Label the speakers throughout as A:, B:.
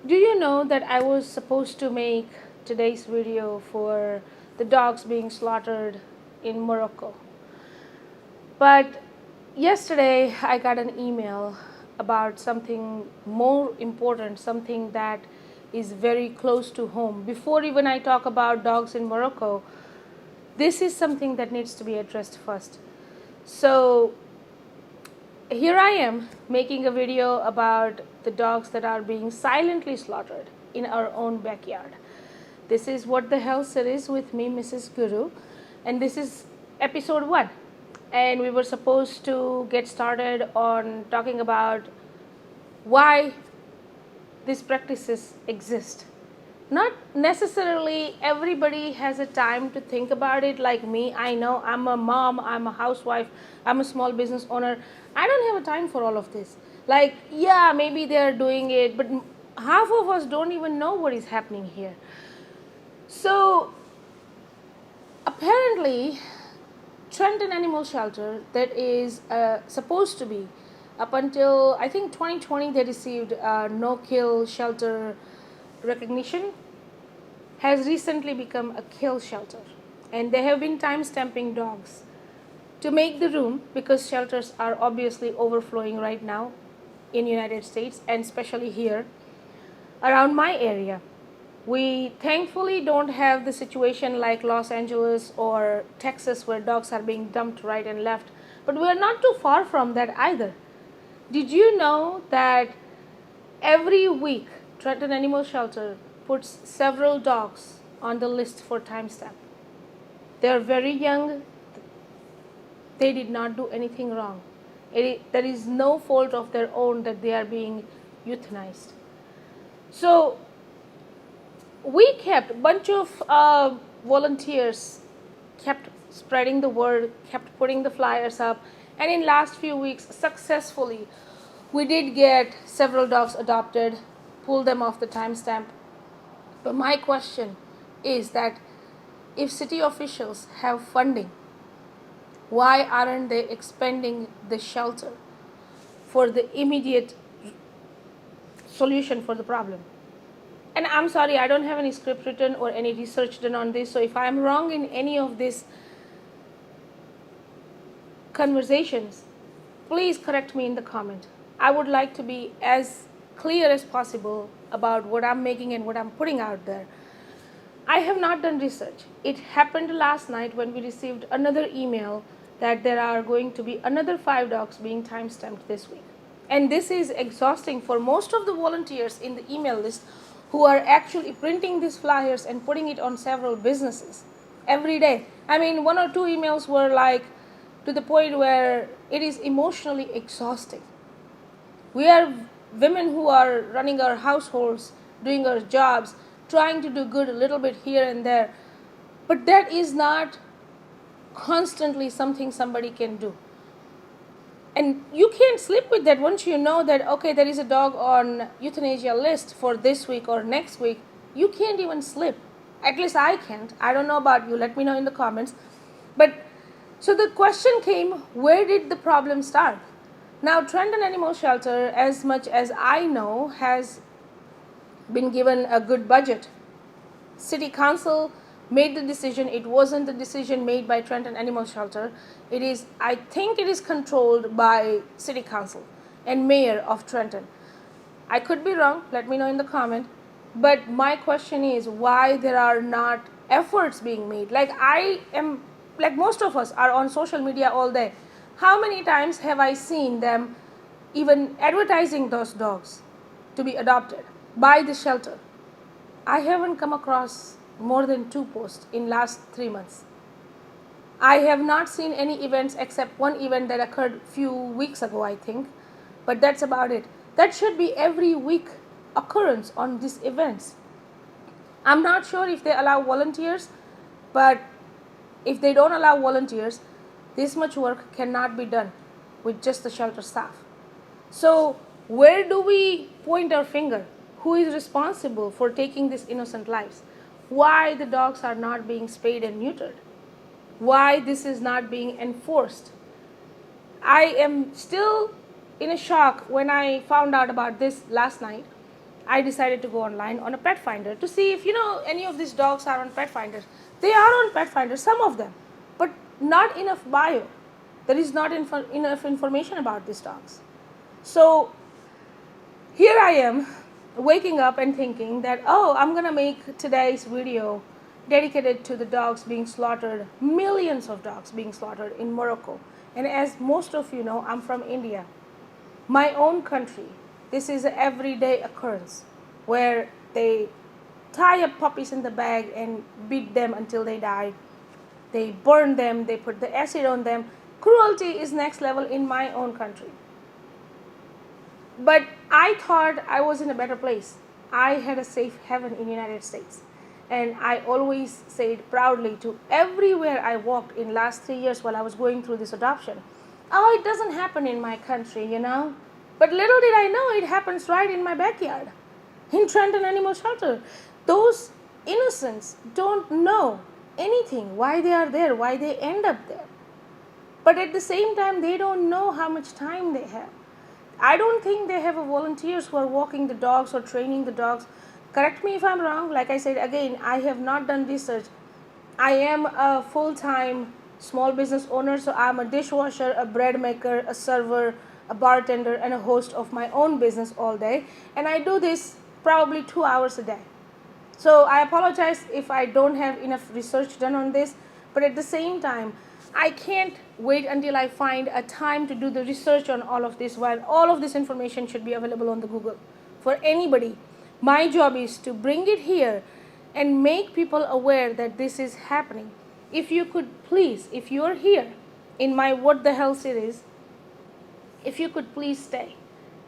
A: Do you know that I was supposed to make today's video for the dogs being slaughtered in Morocco? But yesterday I got an email about something more important, something that is very close to home. Before even I talk about dogs in Morocco, this is something that needs to be addressed first. So here I am making a video about the dogs that are being silently slaughtered in our own backyard. This is What the Hell series with me, Mrs. Guru, and this is episode 1. And we were supposed to get started on talking about why these practices exist. Not necessarily everybody has a time to think about it like me. I know I'm a mom, I'm a housewife, I'm a small business owner. I don't have a time for all of this. Like, yeah, maybe they're doing it, but half of us don't even know what is happening here. So, apparently, Trenton Animal Shelter, that is supposed to be, up until I think 2020, they received no-kill shelter recognition, has recently become a kill shelter. And they have been time-stamping dogs to make the room, because shelters are obviously overflowing right now in the United States, and especially here around my area. We thankfully don't have the situation like Los Angeles or Texas where dogs are being dumped right and left, but we are not too far from that either. Did you know that every week Trenton Animal Shelter puts several dogs on the list for timestamp? They are very young. They did not do anything wrong. There is no fault of their own that they are being euthanized. So we kept a bunch of volunteers, kept spreading the word, kept putting the flyers up, and in last few weeks successfully we did get several dogs adopted, pull them off the timestamp. But my question is that if city officials have funding, why aren't they expanding the shelter for the immediate solution for the problem? And I'm sorry, I don't have any script written or any research done on this, so if I'm wrong in any of these conversations, please correct me in the comment. I would like to be as clear as possible about what I'm making and what I'm putting out there. I have not done research. It happened last night when we received another email that there are going to be another 5 dogs being time-stamped this week. And this is exhausting for most of the volunteers in the email list who are actually printing these flyers and putting it on several businesses every day. I mean, 1 or 2 emails were like to the point where it is emotionally exhausting. We are women who are running our households, doing our jobs, trying to do good a little bit here and there. But that is not constantly something somebody can do. And you can't sleep with that once you know that, okay, there is a dog on euthanasia list for this week or next week. You can't even sleep. At least I can't. I don't know about you. Let me know in the comments. But so the question came, where did the problem start? Now, Trenton Animal Shelter, as much as I know, has been given a good budget. City Council made the decision. It wasn't the decision made by Trenton Animal Shelter. It is, I think it is controlled by City Council and Mayor of Trenton. I could be wrong. Let me know in the comment. But my question is why there are not efforts being made. Like most of us are on social media all day. How many times have I seen them even advertising those dogs to be adopted by the shelter? I haven't come across more than 2 posts in last 3 months. I have not seen any events except one event that occurred few weeks ago, I think. But that's about it. That should be every week occurrence on these events. I'm not sure if they allow volunteers, but if they don't allow volunteers, this much work cannot be done with just the shelter staff. So where do we point our finger? Who is responsible for taking these innocent lives? Why the dogs are not being spayed and neutered? Why this is not being enforced? I am still in a shock when I found out about this last night. I decided to go online on a pet finder to see if any of these dogs are on pet finders. They are on pet finders, some of them, but not enough bio. There is not enough information about these dogs. So here I am waking up and thinking that, oh, I'm going to make today's video dedicated to the dogs being slaughtered, millions of dogs being slaughtered in Morocco. And as most of you know, I'm from India, my own country. This is an everyday occurrence where they tie up puppies in the bag and beat them until they die. They burn them, they put the acid on them. Cruelty is next level in my own country. But I thought I was in a better place. I had a safe haven in the United States. And I always said proudly to everywhere I walked in last 3 years while I was going through this adoption, oh, it doesn't happen in my country, But little did I know it happens right in my backyard, in Trenton Animal Shelter. Those innocents don't know anything, why they are there, why they end up there. But at the same time, they don't know how much time they have. I don't think they have volunteers who are walking the dogs or training the dogs. Correct me if I'm wrong. Like I said, again, I have not done research. I am a full-time small business owner, so I'm a dishwasher, a bread maker, a server, a bartender, and a host of my own business all day. And I do this probably 2 hours a day. So I apologize if I don't have enough research done on this, but at the same time, I can't wait until I find a time to do the research on all of this, while all of this information should be available on the Google for anybody. My job is to bring it here and make people aware that this is happening. If you could please, if you're here in my What the Hell series, if you could please stay,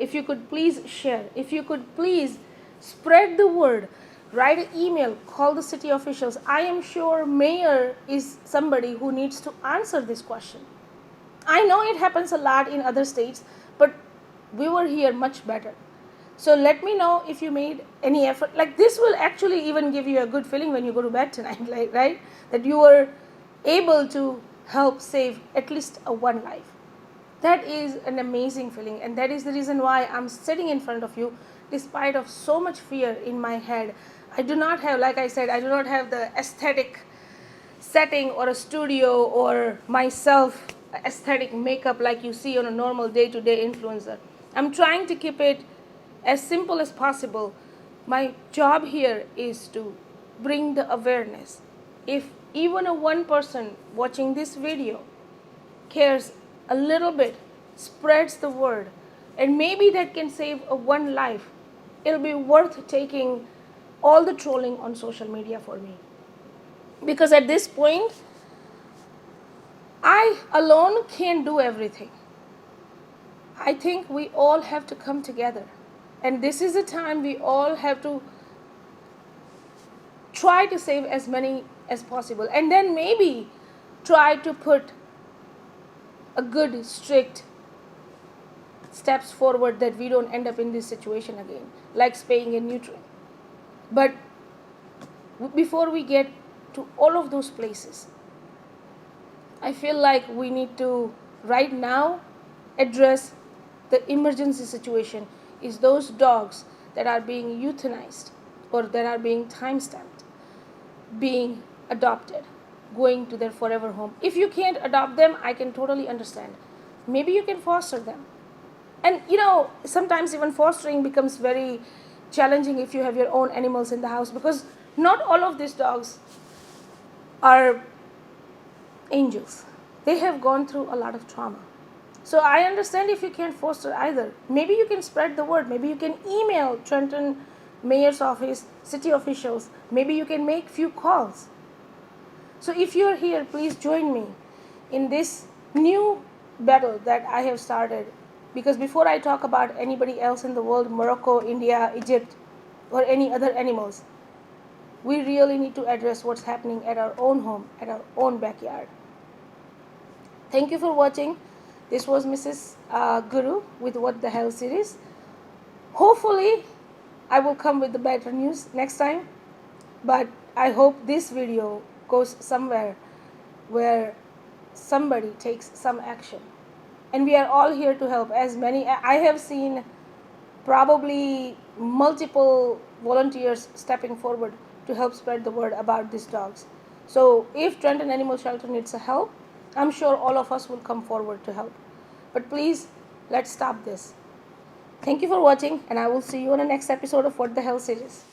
A: if you could please share, if you could please spread the word, write an email, call the city officials. I am sure mayor is somebody who needs to answer this question. I know it happens a lot in other states, but we were here much better. So let me know if you made any effort. Like, this will actually even give you a good feeling when you go to bed tonight, like, right? That you were able to help save at least one life. That is an amazing feeling, and that is the reason why I'm sitting in front of you despite of so much fear in my head. I do not have, like I said, I do not have the aesthetic setting or a studio or myself aesthetic makeup like you see on a normal day-to-day influencer. I'm trying to keep it as simple as possible. My job here is to bring the awareness. If even a one person watching this video cares a little bit, spreads the word, and maybe that can save one life, it'll be worth taking all the trolling on social media for me. Because at this point, I alone can't do everything. I think we all have to come together. And this is a time we all have to try to save as many as possible. And then maybe try to put a good, strict steps forward that we don't end up in this situation again, like spaying and neutering. But before we get to all of those places, I feel like we need to right now address the emergency situation. Is those dogs that are being euthanized or that are being time-stamped, being adopted, going to their forever home. If you can't adopt them, I can totally understand. Maybe you can foster them. And sometimes even fostering becomes very challenging if you have your own animals in the house, because not all of these dogs are angels. They have gone through a lot of trauma. So I understand if you can't foster either. Maybe you can spread the word. Maybe you can email Trenton Mayor's office, city officials. Maybe you can make few calls. So if you're here, please join me in this new battle that I have started. Because before I talk about anybody else in the world, Morocco, India, Egypt, or any other animals, we really need to address what's happening at our own home, at our own backyard. Thank you for watching. This was Mrs. Guru with What the Hell series. Hopefully, I will come with the better news next time. But I hope this video goes somewhere where somebody takes some action. And we are all here to help. As many, I have seen probably multiple volunteers stepping forward to help spread the word about these dogs. So if Trenton Animal Shelter needs a help, I'm sure all of us will come forward to help. But please, let's stop this. Thank you for watching, and I will see you on the next episode of What the Hell Series.